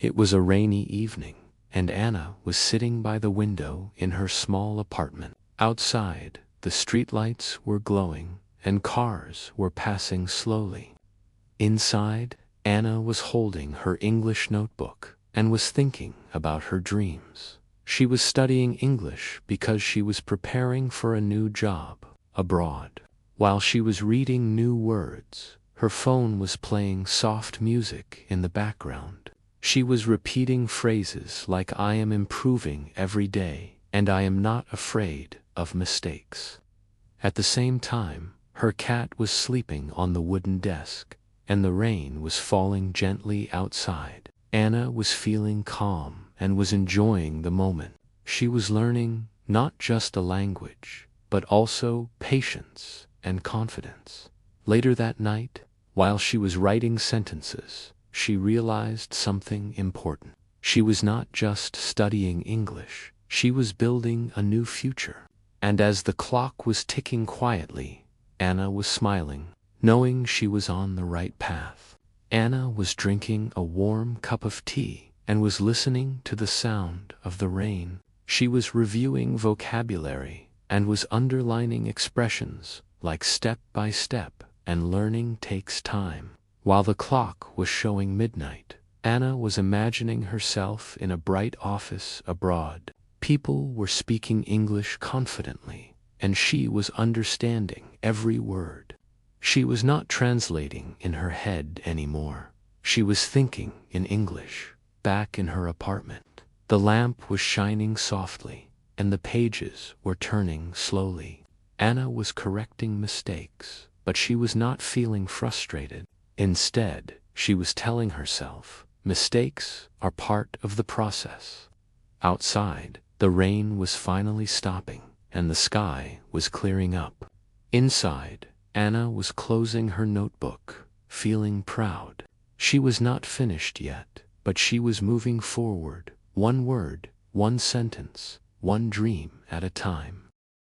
It was a rainy evening, and Anna was sitting by the window in her small apartment. Outside, the streetlights were glowing, and cars were passing slowly. Inside, Anna was holding her English notebook and was thinking about her dreams. She was studying English because she was preparing for a new job abroad. While she was reading new words, her phone was playing soft music in the background. She was repeating phrases like "I am improving every day" and "I am not afraid of mistakes." At the same time, her cat was sleeping on the wooden desk, and the rain was falling gently outside. Anna was feeling calm and was enjoying the moment. She was learning not just a language, but also patience and confidence. Later that night, while she was writing sentences, she realized something important. She was not just studying English, she was building a new future. And as the clock was ticking quietly, Anna was smiling, knowing she was on the right path. Anna was drinking a warm cup of tea and was listening to the sound of the rain. She was reviewing vocabulary and was underlining expressions like "step by step" and "learning takes time." While the clock was showing midnight, Anna was imagining herself in a bright office abroad. People were speaking English confidently, and she was understanding every word. She was not translating in her head anymore. She was thinking in English, back in her apartment. The lamp was shining softly, and the pages were turning slowly. Anna was correcting mistakes, but she was not feeling frustrated. Instead, she was telling herself, mistakes are part of the process. Outside, the rain was finally stopping, and the sky was clearing up. Inside, Anna was closing her notebook, feeling proud. She was not finished yet, but she was moving forward, one word, one sentence, one dream at a time.